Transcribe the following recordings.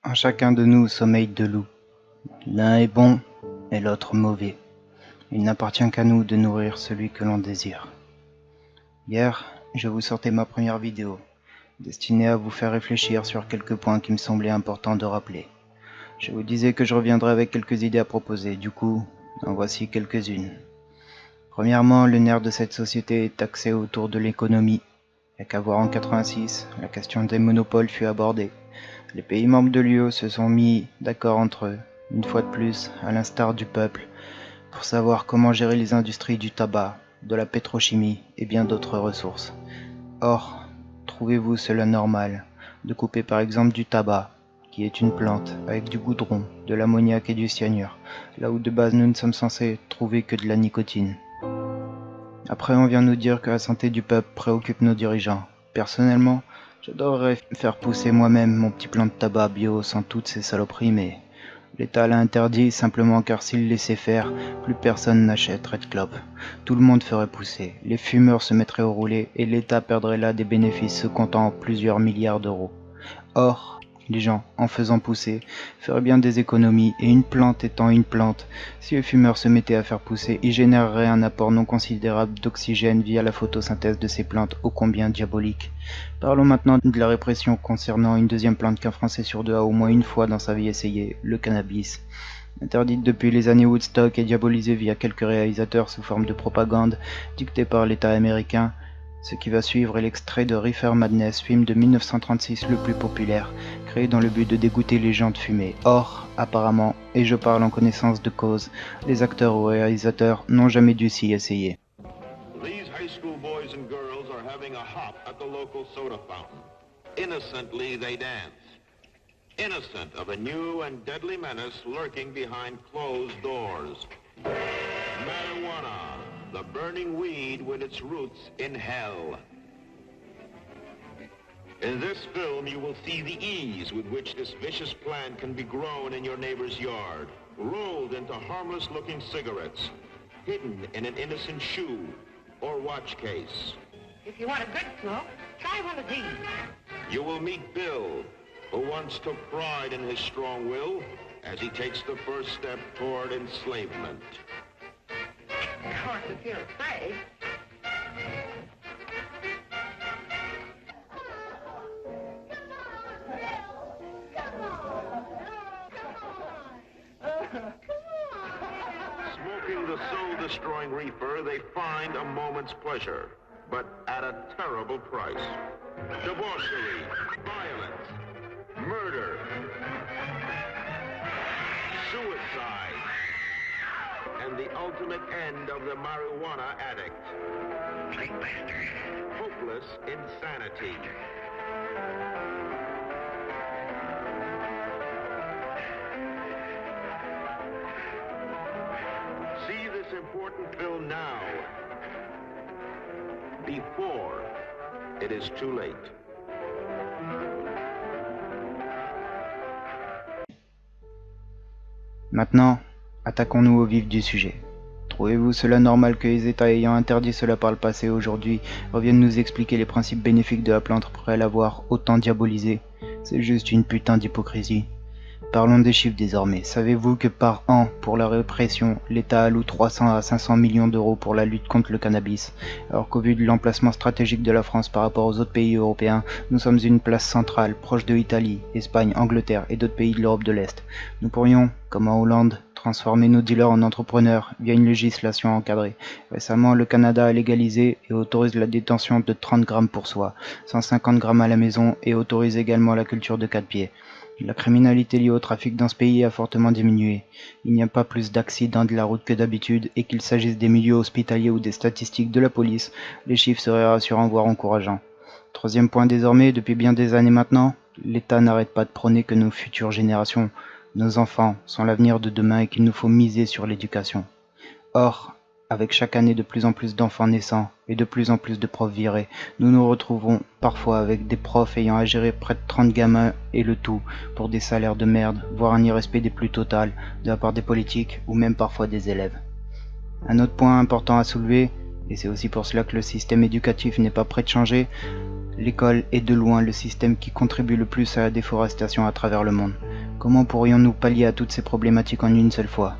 En chacun de nous sommeille deux loups. L'un est bon et l'autre mauvais. Il n'appartient qu'à nous de nourrir celui que l'on désire. Hier, je vous sortais ma première vidéo, destinée à vous faire réfléchir sur quelques points qui me semblaient importants de rappeler. Je vous disais que je reviendrais avec quelques idées à proposer, du coup, en voici quelques-unes. Premièrement, le nerf de cette société est axé autour de l'économie. Il n'y a qu'à voir en 86, la question des monopoles fut abordée. Les pays membres de l'UE se sont mis d'accord entre eux, une fois de plus, à l'instar du peuple, pour savoir comment gérer les industries du tabac, de la pétrochimie et bien d'autres ressources. Or, trouvez-vous cela normal, de couper par exemple du tabac, qui est une plante, avec du goudron, de l'ammoniac et du cyanure, là où de base nous ne sommes censés trouver que de la nicotine. Après on vient nous dire que la santé du peuple préoccupe nos dirigeants. Personnellement, j'adorerais faire pousser moi-même mon petit plant de tabac bio sans toutes ces saloperies, mais l'État l'a interdit simplement car s'il laissait faire, plus personne n'achèterait de clopes. Tout le monde ferait pousser, les fumeurs se mettraient au rouler et l'État perdrait là des bénéfices se comptant en plusieurs milliards d'euros. Or, les gens, en faisant pousser, feraient bien des économies, et une plante étant une plante, si les fumeurs se mettaient à faire pousser, ils généreraient un apport non considérable d'oxygène via la photosynthèse de ces plantes ô combien diaboliques. Parlons maintenant de la répression concernant une deuxième plante qu'un Français sur deux a au moins une fois dans sa vie essayé, le cannabis. Interdite depuis les années Woodstock et diabolisée via quelques réalisateurs sous forme de propagande dictée par l'État américain, ce qui va suivre est l'extrait de Reefer Madness, film de 1936 le plus populaire, créé dans le but de dégoûter les gens de fumer. Or, apparemment, et je parle en connaissance de cause, les acteurs ou réalisateurs n'ont jamais dû s'y essayer. These high school boys and girls are having a hop at the local soda fountain. Innocently they dance. Innocent of a new and deadly menace lurking behind closed doors. Marijuana, the burning weed with its roots in hell. In this film, you will see the ease with which this vicious plant can be grown in your neighbor's yard, rolled into harmless-looking cigarettes, hidden in an innocent shoe or watch case. If you want a good smoke, try one of these. You will meet Bill, who once took pride in his strong will as he takes the first step toward enslavement. Of course, if you're afraid. Smoking the soul-destroying reefer, they find a moment's pleasure, but at a terrible price. Debauchery, violence, murder, suicide, and the ultimate end of the marijuana addict. Hopeless insanity. See this important film now, before it is too late. Maintenant, attaquons-nous au vif du sujet. Trouvez-vous cela normal que les États ayant interdit cela par le passé aujourd'hui reviennent nous expliquer les principes bénéfiques de la plante après l'avoir autant diabolisée? C'est juste une putain d'hypocrisie. Parlons des chiffres désormais. Savez-vous que par an, pour la répression, l'État alloue 300 à 500 millions d'euros pour la lutte contre le cannabis, alors qu'au vu de l'emplacement stratégique de la France par rapport aux autres pays européens, nous sommes une place centrale, proche de l'Italie, Espagne, Angleterre et d'autres pays de l'Europe de l'Est. Nous pourrions, comme en Hollande, transformer nos dealers en entrepreneurs via une législation encadrée. Récemment, le Canada a légalisé et autorise la détention de 30 grammes pour soi, 150 grammes à la maison et autorise également la culture de 4 pieds. La criminalité liée au trafic dans ce pays a fortement diminué. Il n'y a pas plus d'accidents de la route que d'habitude et qu'il s'agisse des milieux hospitaliers ou des statistiques de la police, les chiffres seraient rassurants voire encourageants. Troisième point désormais, depuis bien des années maintenant, l'État n'arrête pas de prôner que nos futures générations, nos enfants, sont l'avenir de demain et qu'il nous faut miser sur l'éducation. Or, avec chaque année de plus en plus d'enfants naissants et de plus en plus de profs virés, nous nous retrouvons parfois avec des profs ayant à gérer près de 30 gamins et le tout pour des salaires de merde, voire un irrespect des plus total de la part des politiques ou même parfois des élèves. Un autre point important à soulever, et c'est aussi pour cela que le système éducatif n'est pas prêt de changer, l'école est de loin le système qui contribue le plus à la déforestation à travers le monde. Comment pourrions-nous pallier à toutes ces problématiques en une seule fois?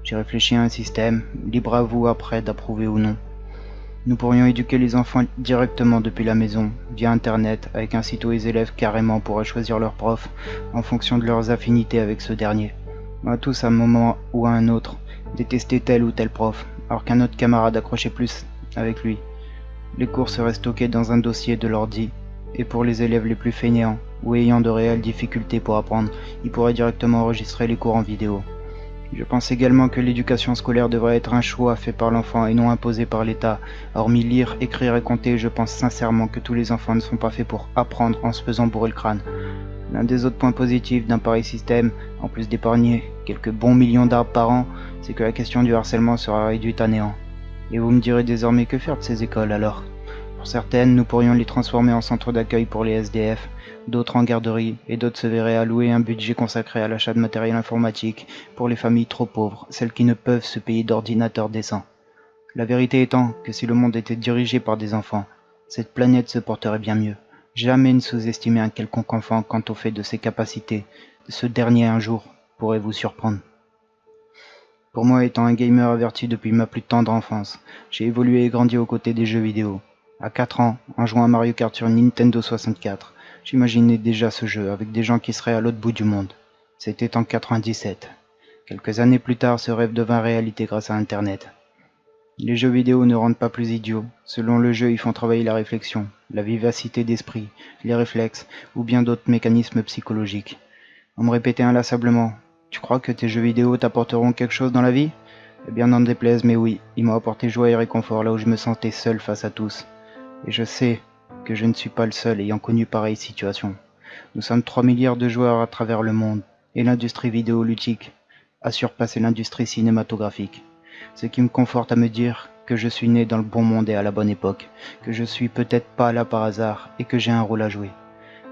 J'ai réfléchi à un système, libre à vous après d'approuver ou non. Nous pourrions éduquer les enfants directement depuis la maison, via Internet, avec un site où les élèves carrément pourraient choisir leur prof en fonction de leurs affinités avec ce dernier. On va tous à un moment ou à un autre détester tel ou tel prof, alors qu'un autre camarade accrochait plus avec lui. Les cours seraient stockés dans un dossier de l'ordi, et pour les élèves les plus fainéants ou ayant de réelles difficultés pour apprendre, ils pourraient directement enregistrer les cours en vidéo. Je pense également que l'éducation scolaire devrait être un choix fait par l'enfant et non imposé par l'État. Hormis lire, écrire et compter, je pense sincèrement que tous les enfants ne sont pas faits pour apprendre en se faisant bourrer le crâne. L'un des autres points positifs d'un pareil système, en plus d'épargner quelques bons millions d'arbres par an, c'est que la question du harcèlement sera réduite à néant. Et vous me direz désormais que faire de ces écoles alors? Pour certaines, nous pourrions les transformer en centres d'accueil pour les SDF, d'autres en garderies, et d'autres se verraient allouer un budget consacré à l'achat de matériel informatique pour les familles trop pauvres, celles qui ne peuvent se payer d'ordinateurs décents. La vérité étant que si le monde était dirigé par des enfants, cette planète se porterait bien mieux. Jamais ne sous-estimer un quelconque enfant quant au fait de ses capacités. Ce dernier un jour pourrait vous surprendre. Pour moi, étant un gamer averti depuis ma plus tendre enfance, j'ai évolué et grandi aux côtés des jeux vidéo. À 4 ans, en jouant à Mario Kart sur Nintendo 64, j'imaginais déjà ce jeu avec des gens qui seraient à l'autre bout du monde. C'était en 97. Quelques années plus tard, ce rêve devint réalité grâce à Internet. Les jeux vidéo ne rendent pas plus idiots. Selon le jeu, ils font travailler la réflexion, la vivacité d'esprit, les réflexes ou bien d'autres mécanismes psychologiques. On me répétait inlassablement: « Tu crois que tes jeux vidéo t'apporteront quelque chose dans la vie ?» Eh bien, n'en déplaise, mais oui, ils m'ont apporté joie et réconfort là où je me sentais seul face à tous. Et je sais que je ne suis pas le seul ayant connu pareille situation. Nous sommes 3 milliards de joueurs à travers le monde, et l'industrie vidéoludique a surpassé l'industrie cinématographique. Ce qui me conforte à me dire que je suis né dans le bon monde et à la bonne époque, que je suis peut-être pas là par hasard et que j'ai un rôle à jouer.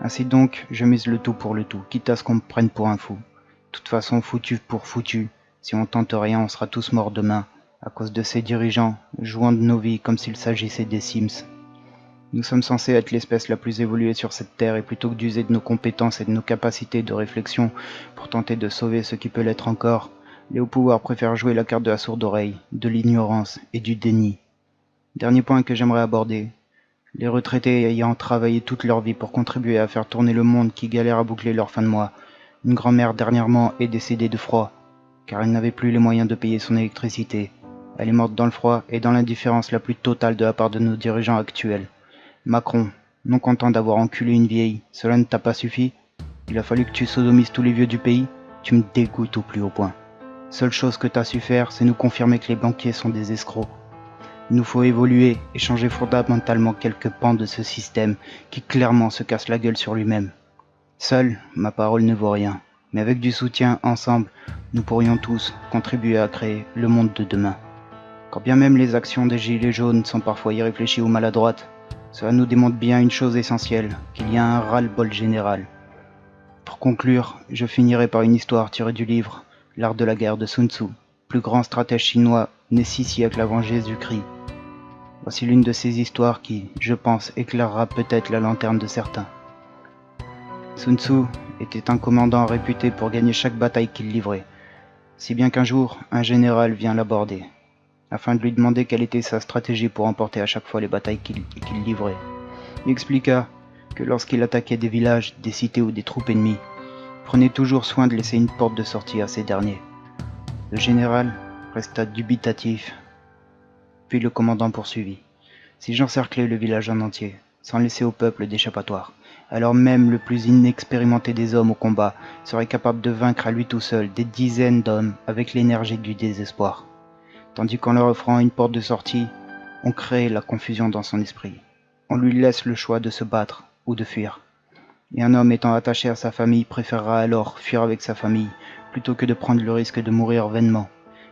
Ainsi donc, je mise le tout pour le tout, quitte à ce qu'on me prenne pour un fou. De toute façon, foutu pour foutu, si on tente rien, on sera tous morts demain, à cause de ces dirigeants, jouant de nos vies comme s'il s'agissait des Sims. Nous sommes censés être l'espèce la plus évoluée sur cette terre, et plutôt que d'user de nos compétences et de nos capacités de réflexion pour tenter de sauver ce qui peut l'être encore, les hauts pouvoirs préfèrent jouer la carte de la sourde oreille, de l'ignorance et du déni. Dernier point que j'aimerais aborder. Les retraités ayant travaillé toute leur vie pour contribuer à faire tourner le monde qui galère à boucler leur fin de mois. Une grand-mère dernièrement est décédée de froid, car elle n'avait plus les moyens de payer son électricité. Elle est morte dans le froid et dans l'indifférence la plus totale de la part de nos dirigeants actuels. Macron, non content d'avoir enculé une vieille, cela ne t'a pas suffi? Il a fallu que tu sodomises tous les vieux du pays? Tu me dégoûtes au plus haut point. Seule chose que t'as su faire, c'est nous confirmer que les banquiers sont des escrocs. Il nous faut évoluer et changer fondamentalement quelques pans de ce système qui clairement se casse la gueule sur lui-même. Seul, ma parole ne vaut rien, mais avec du soutien, ensemble, nous pourrions tous contribuer à créer le monde de demain. Quand bien même les actions des gilets jaunes sont parfois irréfléchies ou maladroites, cela nous démontre bien une chose essentielle, qu'il y a un ras-le-bol général. Pour conclure, je finirai par une histoire tirée du livre « L'art de la guerre » de Sun Tzu, plus grand stratège chinois né 6 siècles avant Jésus-Christ. Voici l'une de ces histoires qui, je pense, éclairera peut-être la lanterne de certains. Sun Tzu était un commandant réputé pour gagner chaque bataille qu'il livrait, si bien qu'un jour, un général vient l'aborder, afin de lui demander quelle était sa stratégie pour emporter à chaque fois les batailles qu'il livrait. Il expliqua que lorsqu'il attaquait des villages, des cités ou des troupes ennemies, il prenait toujours soin de laisser une porte de sortie à ces derniers. Le général resta dubitatif, puis le commandant poursuivit. Si j'encerclais le village en entier, sans laisser au peuple d'échappatoire, alors même le plus inexpérimenté des hommes au combat serait capable de vaincre à lui tout seul des dizaines d'hommes avec l'énergie du désespoir. Tandis qu'en leur offrant une porte de sortie, on crée la confusion dans son esprit. On lui laisse le choix de se battre ou de fuir. Et un homme étant attaché à sa famille préférera alors fuir avec sa famille, plutôt que de prendre le risque de mourir vainement.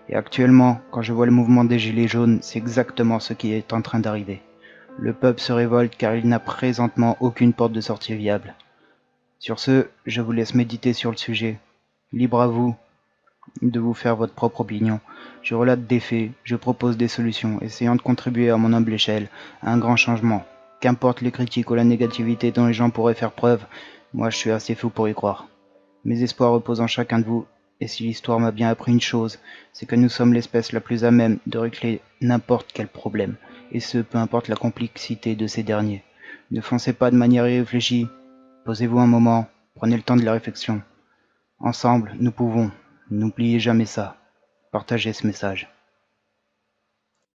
Et actuellement, quand je vois le mouvement des Gilets jaunes, c'est exactement ce qui est en train d'arriver. Le peuple se révolte car il n'a présentement aucune porte de sortie viable. Sur ce, je vous laisse méditer sur le sujet. Libre à vous de vous faire votre propre opinion. Je relate des faits, je propose des solutions, essayant de contribuer à mon humble échelle à un grand changement. Qu'importe les critiques ou la négativité dont les gens pourraient faire preuve, moi je suis assez fou pour y croire. Mes espoirs reposent en chacun de vous, et si l'histoire m'a bien appris une chose, c'est que nous sommes l'espèce la plus à même de régler n'importe quel problème, et ce, peu importe la complexité de ces derniers. Ne foncez pas de manière irréfléchie, posez-vous un moment, prenez le temps de la réflexion. Ensemble, nous pouvons, n'oubliez jamais ça, partagez ce message.